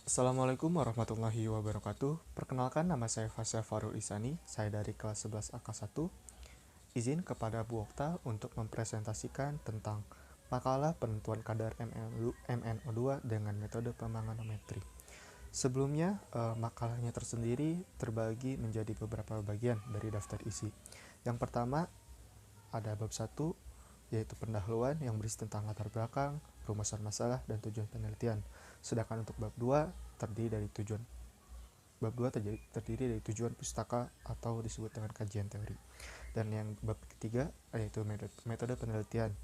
Assalamualaikum warahmatullahi wabarakatuh. Perkenalkan, nama saya Fasya Farul Isani. Saya dari kelas 11 AK1. Izin kepada Bu Okta untuk mempresentasikan tentang makalah penentuan kadar MnO2 dengan metode pemanganometri. Sebelumnya, makalahnya tersendiri terbagi menjadi beberapa bagian dari daftar isi. Yang pertama, ada bab 1, yaitu pendahuluan yang berisi tentang latar belakang, rumusan masalah, dan tujuan penelitian. Sedangkan untuk bab 2 terdiri dari tujuan pustaka atau disebut dengan kajian teori. Dan yang bab ketiga yaitu metode penelitian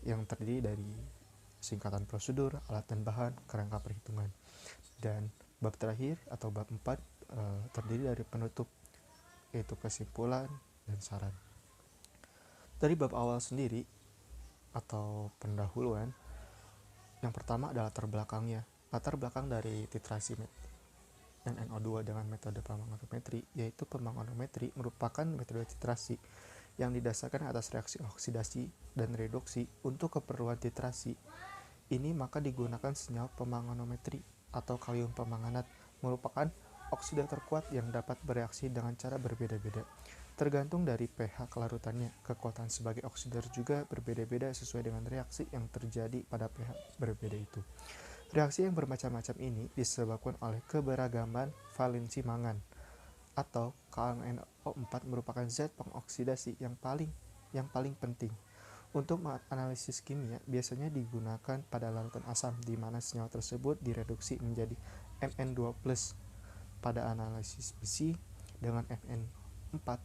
yang terdiri dari singkatan prosedur, alat dan bahan, kerangka perhitungan. Dan bab terakhir atau bab 4 terdiri dari penutup, yaitu kesimpulan dan saran. Dari bab awal sendiri atau pendahuluan, yang pertama adalah latar belakangnya. Latar belakang dari titrasi MnO2 dengan metode pemanganometri, yaitu pemanganometri merupakan metode titrasi yang didasarkan atas reaksi oksidasi dan reduksi. Untuk keperluan titrasi ini maka digunakan senyawa pemanganometri atau kalium pemanganat, merupakan oksida terkuat yang dapat bereaksi dengan cara berbeda-beda tergantung dari pH kelarutannya. Kekuatan sebagai oksidator juga berbeda-beda sesuai dengan reaksi yang terjadi pada pH berbeda itu. Reaksi yang bermacam-macam ini disebabkan oleh keberagaman valensi mangan atau KMnO4 merupakan zat pengoksidasi yang paling penting. Untuk analisis kimia biasanya digunakan pada larutan asam, di mana senyawa tersebut direduksi menjadi Mn2+. Pada analisis besi dengan Mn4-,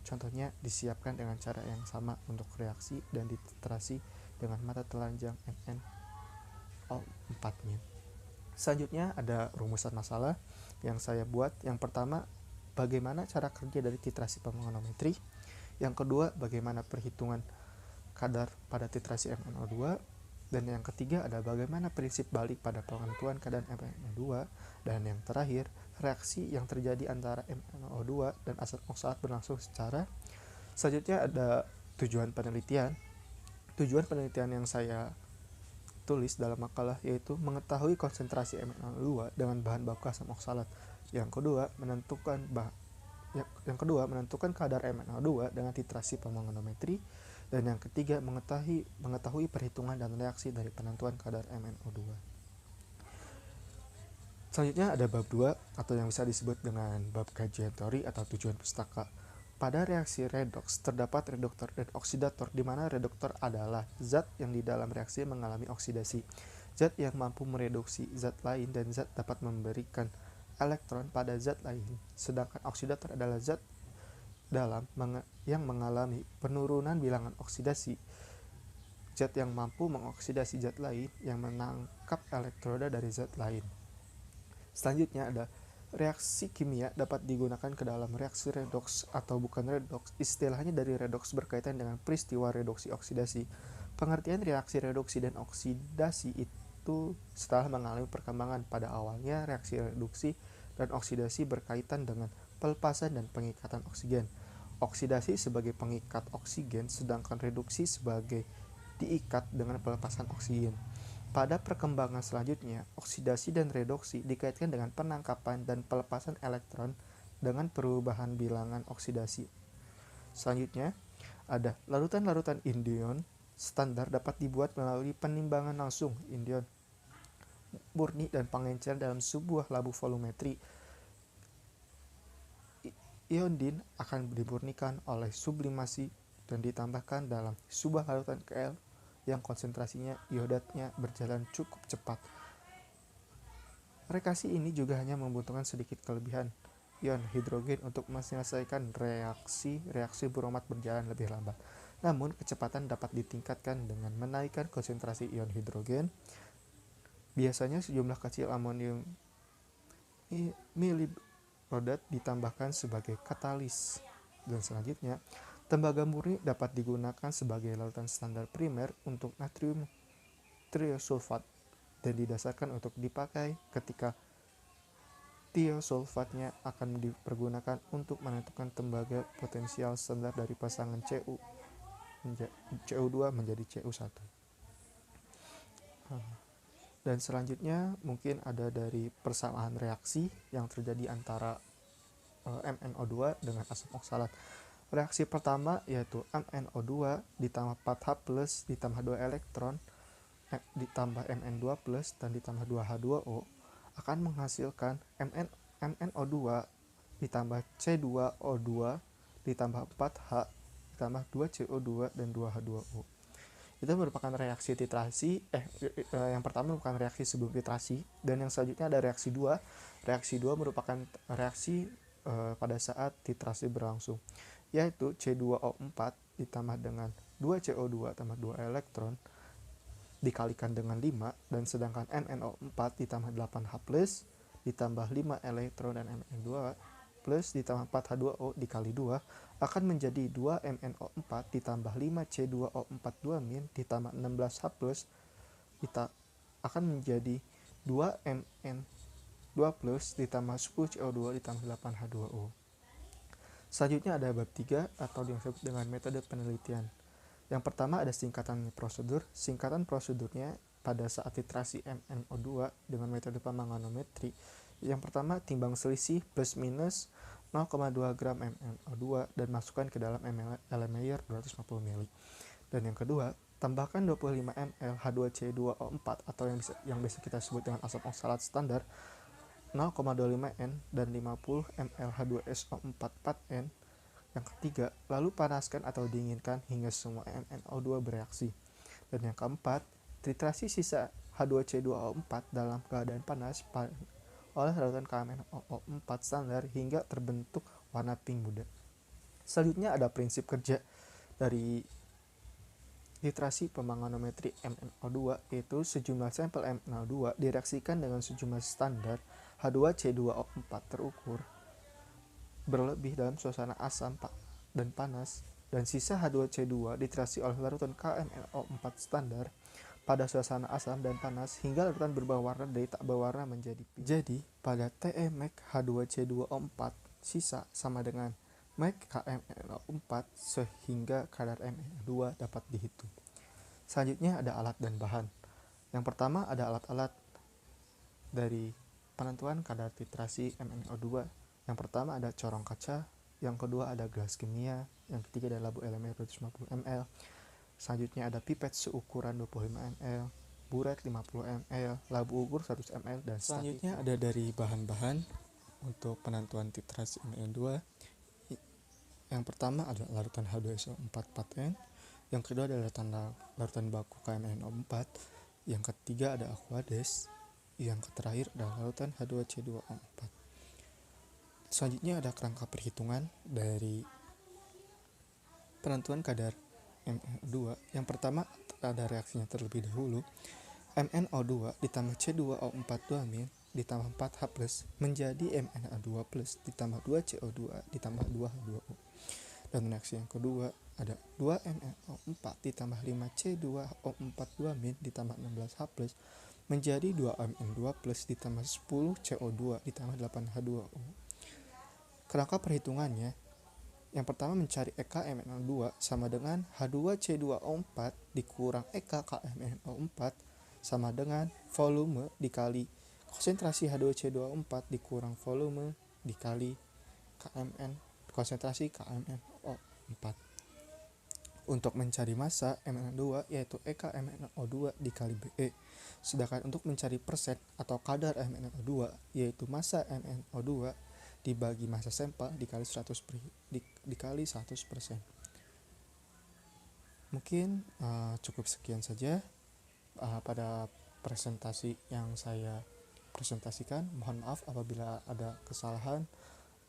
contohnya disiapkan dengan cara yang sama untuk reaksi dan dititrasi dengan mata telanjang MnO4-. Selanjutnya ada rumusan masalah yang saya buat. Yang pertama, bagaimana cara kerja dari titrasi pemanganometri. Yang kedua, bagaimana perhitungan kadar pada titrasi MnO2. Dan yang ketiga ada bagaimana prinsip balik pada penentuan kadar MnO2. Dan yang terakhir, reaksi yang terjadi antara MnO2 dan asam oksalat berlangsung secara. Selanjutnya ada tujuan penelitian. Tujuan penelitian yang saya tulis dalam makalah yaitu mengetahui konsentrasi MnO2 dengan bahan baku asam oksalat. Yang kedua, menentukan kadar MnO2 dengan titrasi pemanganometri. Dan yang ketiga, mengetahui perhitungan dan reaksi dari penentuan kadar MnO2. Selanjutnya ada bab 2 atau yang bisa disebut dengan bab kajian teori atau tujuan pustaka. Pada reaksi redoks terdapat reduktor dan oksidator, di mana reduktor adalah zat yang di dalam reaksi mengalami oksidasi. Zat yang mampu mereduksi zat lain dan zat dapat memberikan elektron pada zat lain. Sedangkan oksidator adalah zat yang mengalami penurunan bilangan oksidasi. Zat yang mampu mengoksidasi zat lain yang menangkap elektroda dari zat lain. Selanjutnya ada reaksi kimia dapat digunakan ke dalam reaksi redoks atau bukan redoks. Istilahnya dari redoks berkaitan dengan peristiwa reduksi oksidasi. Pengertian reaksi reduksi dan oksidasi itu setelah mengalami perkembangan. Pada awalnya reaksi reduksi dan oksidasi berkaitan dengan pelepasan dan pengikatan oksigen. Oksidasi sebagai pengikat oksigen, sedangkan reduksi sebagai diikat dengan pelepasan oksigen. Pada perkembangan selanjutnya, oksidasi dan reduksi dikaitkan dengan penangkapan dan pelepasan elektron dengan perubahan bilangan oksidasi. Selanjutnya, ada larutan-larutan indium standar dapat dibuat melalui penimbangan langsung indium murni dan pengenceran dalam sebuah labu volumetri. Iodin akan dimurnikan oleh sublimasi dan ditambahkan dalam sebuah larutan Kl yang konsentrasinya iodatnya berjalan cukup cepat. Reaksi ini juga hanya membutuhkan sedikit kelebihan ion hidrogen untuk menyelesaikan reaksi bromat berjalan lebih lambat. Namun, kecepatan dapat ditingkatkan dengan menaikkan konsentrasi ion hidrogen. Biasanya sejumlah kecil amonium milibrodat ditambahkan sebagai katalis. Dan selanjutnya, tembaga murni dapat digunakan sebagai larutan standar primer untuk natrium triosulfat dan didasarkan untuk dipakai ketika tiosulfatnya akan dipergunakan untuk menentukan tembaga potensial standar dari pasangan Cu2 menjadi Cu1. Dan selanjutnya mungkin ada dari persamaan reaksi yang terjadi antara MnO2 dengan asam oksalat. Reaksi pertama yaitu MnO2 ditambah 4H+ ditambah 2 elektron ditambah Mn2+ dan ditambah 2H2O akan menghasilkan MnO2 ditambah C2O2 ditambah 4H ditambah 2CO2 dan 2H2O. Itu merupakan reaksi titrasi yang pertama merupakan reaksi sebelum titrasi, dan yang selanjutnya ada reaksi 2. Reaksi 2 merupakan reaksi pada saat titrasi berlangsung, yaitu C2O4 ditambah dengan 2CO2 tambah 2 elektron dikalikan dengan 5, dan sedangkan MnO4 ditambah 8H+ ditambah 5 elektron dan Mn2 plus ditambah 4H2O dikali 2 akan menjadi 2 MnO4 ditambah 5 C2O4 2- ditambah 16H+ akan menjadi 2 Mn2 plus ditambah 10 CO2 ditambah 8H2O. Selanjutnya ada bab 3 atau yang disebut dengan metode penelitian. Yang pertama ada singkatan prosedur. Singkatan prosedurnya pada saat titrasi MnO2 dengan metode pemanganometri. Yang pertama, timbang selisih plus minus 0,2 gram MnO2 dan masukkan ke dalam Erlenmeyer 250 ml. Dan yang kedua, tambahkan 25 ml H2C2O4 atau yang biasa kita sebut dengan asam oksalat standar 0,25 N dan 50 ml H2SO4 4N. Yang ketiga, lalu panaskan atau dinginkan hingga semua MnO2 bereaksi. Dan yang keempat, titrasi sisa H2C2O4 dalam keadaan panas oleh larutan KMnO4 standar hingga terbentuk warna pink muda. Selanjutnya ada prinsip kerja dari titrasi pemanganometri MnO2, yaitu sejumlah sampel MnO2 direaksikan dengan sejumlah standar H2C2O4 terukur berlebih dalam suasana asam dan panas, dan sisa H2C2 titrasi oleh larutan KMnO4 standar pada suasana asam dan panas hingga larutan berubah warna dari tak berwarna menjadi pink. Jadi, pada TE Mac H2C2O4 sisa sama dengan Mac KMnO4 sehingga kadar Mn2 dapat dihitung. Selanjutnya ada alat dan bahan. Yang pertama ada alat-alat dari penentuan kadar titrasi MnO2. Yang pertama ada corong kaca, yang kedua ada gelas kimia, yang ketiga ada labu Erlenmeyer 250 ml. Selanjutnya ada pipet seukuran 25 ml, buret 50 ml, labu ukur 100 ml, dan selanjutnya ada dari bahan-bahan untuk penentuan titrasi MnO2. Yang pertama adalah larutan H2SO4 4N, yang kedua adalah larutan baku KMnO4, yang ketiga ada Aquades, yang terakhir adalah larutan H2C2O4. Selanjutnya ada kerangka perhitungan dari penentuan kadar MnO2. Yang pertama ada reaksinya terlebih dahulu. MnO2 ditambah C2O4 2- ditambah 4H+ menjadi MnO2+ ditambah 2CO2 ditambah 2H2O. Dan reaksi yang kedua ada 2 MnO4 ditambah 5 C2O4 2- ditambah 16H+ menjadi 2 Mn2+ ditambah 10 CO2 ditambah 8H2O. Kerangka perhitungannya, yang pertama mencari EK MnO2 sama dengan H2C2O4 dikurang EK KMnO4 sama dengan volume dikali konsentrasi H2C2O4 dikurang volume dikali konsentrasi KMnO4. Untuk mencari massa MnO2 yaitu EK MnO2 dikali BE. Sedangkan untuk mencari persen atau kadar MnO2 yaitu massa MnO2 dibagi massa sampel dikali 100%. Mungkin cukup sekian saja pada presentasi yang saya presentasikan. Mohon maaf apabila ada kesalahan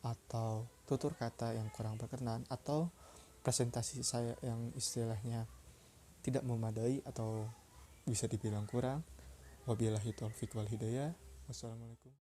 atau tutur kata yang kurang berkenan atau presentasi saya yang istilahnya tidak memadai atau bisa dibilang kurang. Wabillahi taufiq wal hidayah. Wassalamualaikum.